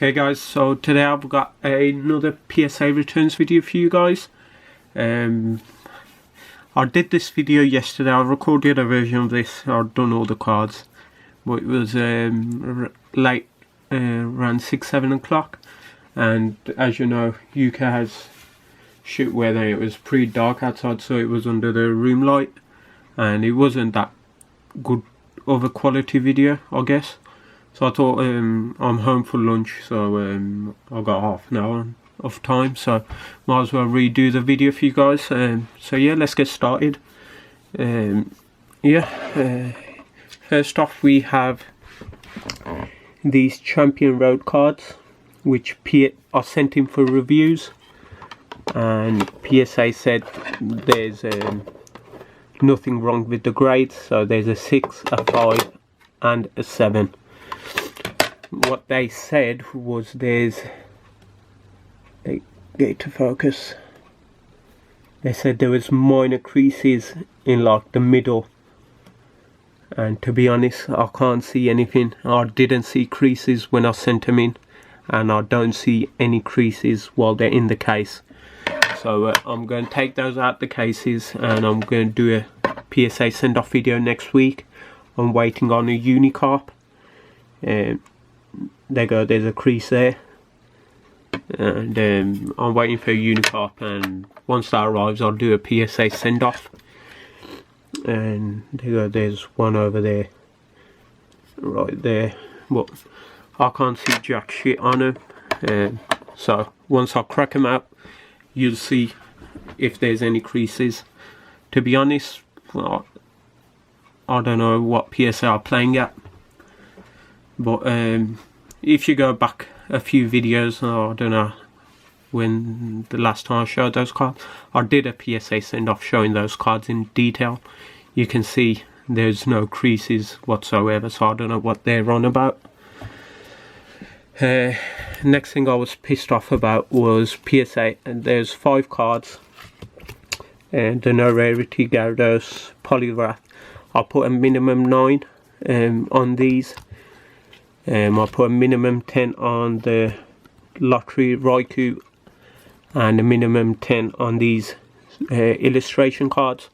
Hey guys, so today I've got another PSA returns video for you guys. I did this video yesterday. I recorded a version of this. I've done all the cards, but it was late, around 6-7 o'clock, and as you know, UK has shit weather. It was pretty dark outside, so it was under the room light, and it wasn't that good of a quality video, I guess. So I thought I'm home for lunch, so I've got half an hour of time, so might as well redo the video for you guys. So yeah, let's get started. First off, we have these Champion Road cards, which are sent in for reviews, and PSA said there's nothing wrong with the grades, so there's a 6, a 5 and a 7. What they said was there's get to focus. They said there was minor creases in like the middle, and to be honest, I can't see anything. I didn't see creases when I sent them in, and I don't see any creases while they're in the case. So I'm going to take those out the cases, and I'm going to do a PSA send-off video next week. I'm waiting on a Unicarp. There you go, there's a crease there, and I'm waiting for a Unicarp, and once that arrives I'll do a PSA send off. And there you go, there's one over there, right there, but I can't see jack shit on them. So once I crack them out, you'll see if there's any creases. To be honest, well, I don't know what PSA are playing at, but if you go back a few videos, I don't know when the last time I showed those cards, I did a PSA send-off showing those cards in detail. You can see there's no creases whatsoever, so I don't know what they're on about. Next thing I was pissed off about was PSA, and there's 5 cards, and the no rarity Gyarados Polygraph. I put a minimum 9 on these. I put a minimum 10 on the Lottery Raikou, and a minimum 10 on these illustration cards.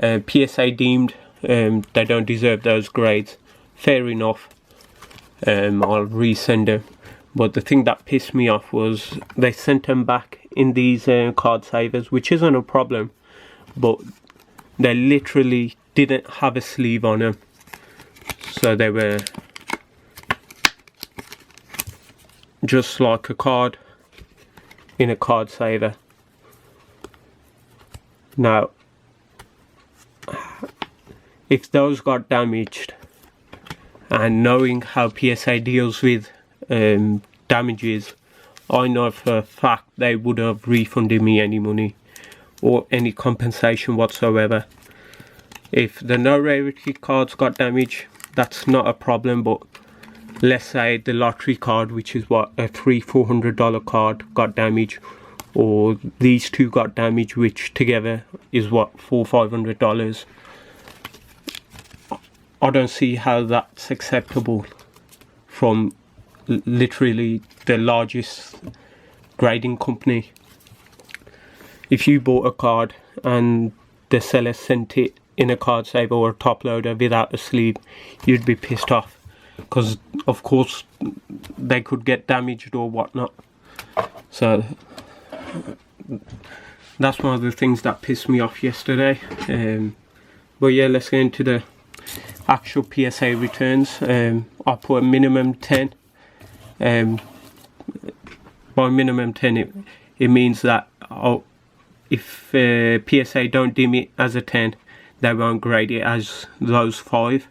PSA deemed they don't deserve those grades. Fair enough. I'll resend them. But the thing that pissed me off was they sent them back in these card savers, which isn't a problem, but they literally didn't have a sleeve on them, so they were just like a card in a card saver. Now, if those got damaged, and knowing how PSA deals with damages, I know for a fact they would have refunded me any money or any compensation whatsoever. If the no rarity cards got damaged, that's not a problem, but let's say the lottery card, which is what, a $300-400 card, got damaged, or these two got damaged, which together is what, $400-500. I don't see how that's acceptable from literally the largest grading company. If you bought a card and the seller sent it in a card saver or a top loader without a sleeve, you'd be pissed off, because of course they could get damaged or whatnot. So that's one of the things that pissed me off yesterday. But yeah, let's get into the actual PSA returns. I put a minimum 10. By minimum 10 it means that if PSA don't deem it as a 10, they won't grade it as those 5.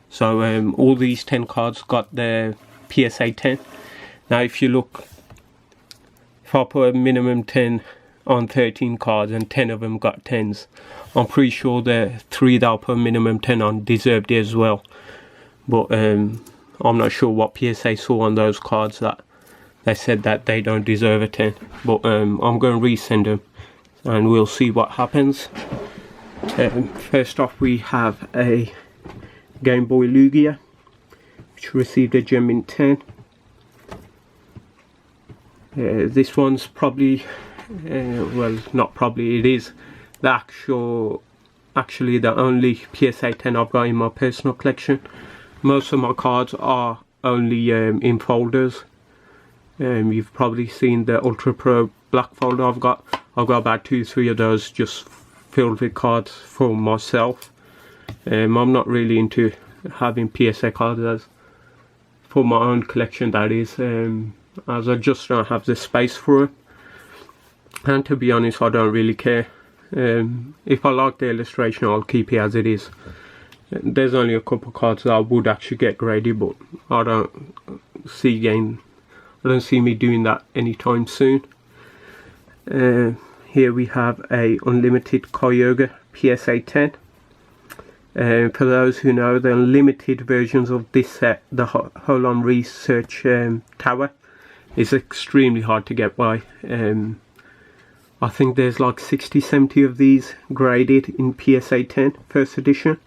So all these 10 cards got the PSA 10. Now if you look, if I put a minimum 10 on 13 cards and 10 of them got 10s, I'm pretty sure the 3 that I put a minimum 10 on deserved it as well. But I'm not sure what PSA saw on those cards that they said that they don't deserve a 10. But I'm going to resend them, and we'll see what happens. First off, we have a Game Boy Lugia, which received a gem in 10. This one's probably, well, not probably, it is actually the only PSA 10 I've got in my personal collection. Most of my cards are only in folders. You've probably seen the Ultra Pro black folder I've got about 2-3 of those just filled with cards for myself. I'm not really into having PSA cards as for my own collection, that is, as I just don't have the space for it. And to be honest, I don't really care. If I like the illustration, I'll keep it as it is. There's only a couple of cards that I would actually get graded, but I don't see me doing that anytime soon. Here we have a unlimited Kyogre PSA 10. For those who know, the unlimited versions of this set, the Holon Research Tower, is extremely hard to get by. I think there's like 60-70 of these graded in PSA 10 first edition,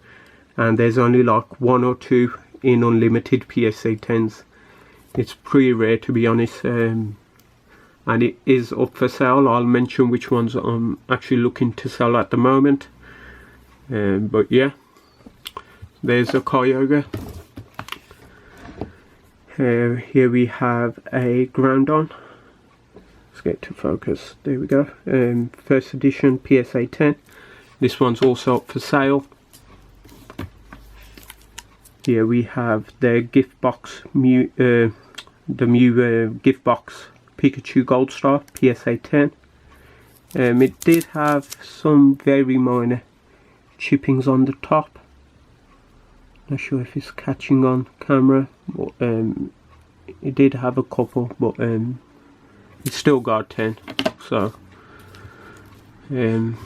and there's only like 1 or 2 in unlimited PSA 10s. It's pretty rare, to be honest, and it is up for sale. I'll mention which ones I'm actually looking to sell at the moment. But yeah, there's a Kyogre. Here we have a Groundon. Let's get to focus. There we go. First edition PSA 10. This one's also up for sale. Here we have the gift box the Mew gift box Pikachu Gold Star PSA 10. It did have some very minor chippings on the top. Not sure if it's catching on camera, but it did have a couple, but it's still got 10, so won't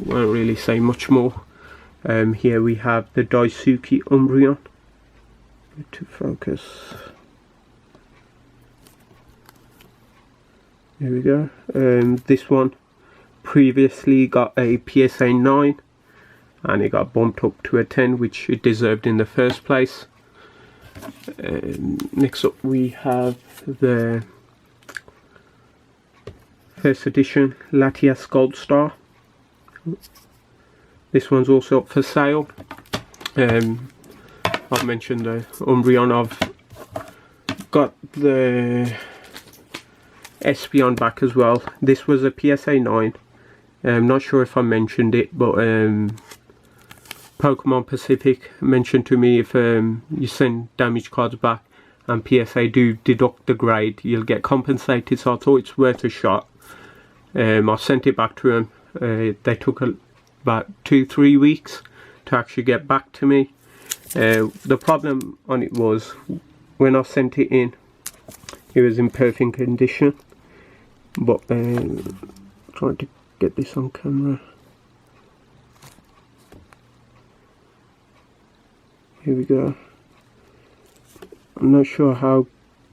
really say much more. Here we have the Daisuke Umbreon. To focus. There we go. This one previously got a PSA 9, and it got bumped up to a 10, which it deserved in the first place. Next up we have the first edition Latias Gold Star. This one's also up for sale. I've mentioned the Umbreon. I've got the Espeon back as well. This was a PSA 9. I'm not sure if I mentioned it, but Pokemon Pacific mentioned to me if you send damaged cards back and PSA do deduct the grade, you'll get compensated, so I thought it's worth a shot. I sent it back to them. They took about 2-3 weeks to actually get back to me. The problem on it was when I sent it in, it was in perfect condition, but trying to get this on camera. Here we go. I'm not sure how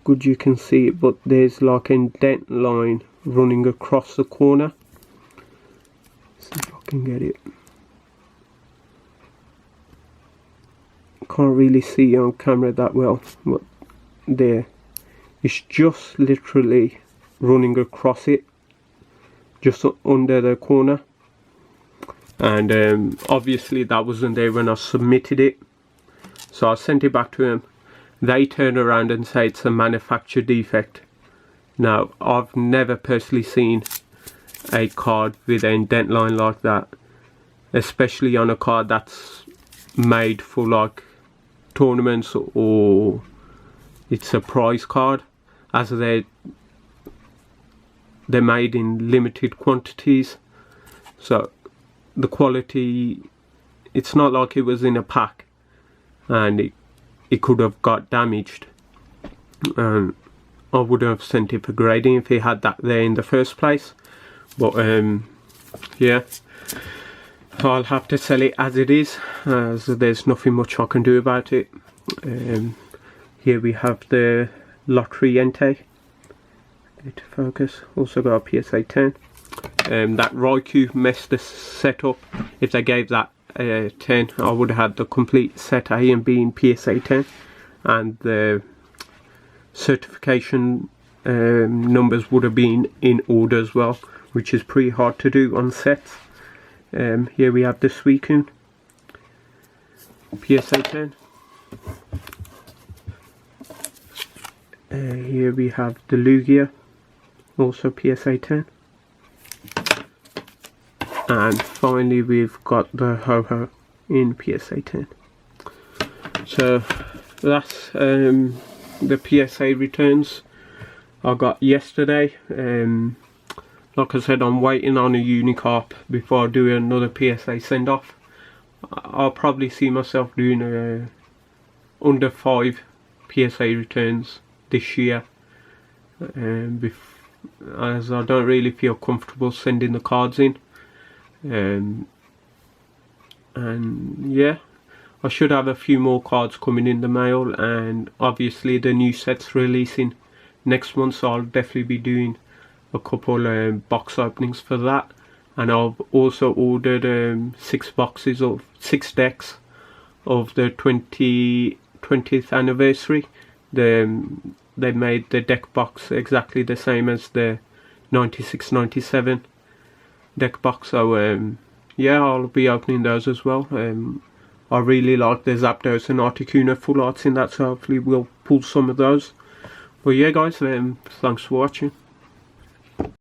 good you can see it, but there's like a dent line running across the corner. See if I can get it. Can't really see on camera that well, but there, it's just literally running across it, just under the corner. And obviously that wasn't there when I submitted it, so I sent it back to them. They turned around and say it's a manufacturer defect. Now, I've never personally seen a card with an indent line like that, especially on a card that's made for like tournaments, or it's a prize card, as they're made in limited quantities. So the quality, it's not like it was in a pack and it could have got damaged. I would have sent it for grading if it had that there in the first place, but yeah, I'll have to sell it as it is, as there's nothing much I can do about it. Here we have the Lottery Entei. Get to focus. Also got a PSA 10. That Raikou messed the set up. If they gave that 10, I would have had the complete set A and B in PSA 10, and the certification numbers would have been in order as well, which is pretty hard to do on sets. Here we have the Suicune PSA 10. Here we have the Lugia, also PSA 10. And finally we've got the Ho-Ho in PSA 10. So that's the PSA returns I got yesterday. Like I said, I'm waiting on a Unicarp before I do another PSA send off. I'll probably see myself doing under 5 PSA returns this year, as I don't really feel comfortable sending the cards in. And yeah, I should have a few more cards coming in the mail, and obviously the new set's releasing next month, so I'll definitely be doing a couple box openings for that. And I've also ordered 6 decks of the 20th anniversary. They made the deck box exactly the same as the 96-97 deck box, so yeah, I'll be opening those as well. I really like the Zapdos and Articuno full arts in that, so hopefully we'll pull some of those. But yeah guys, thanks for watching.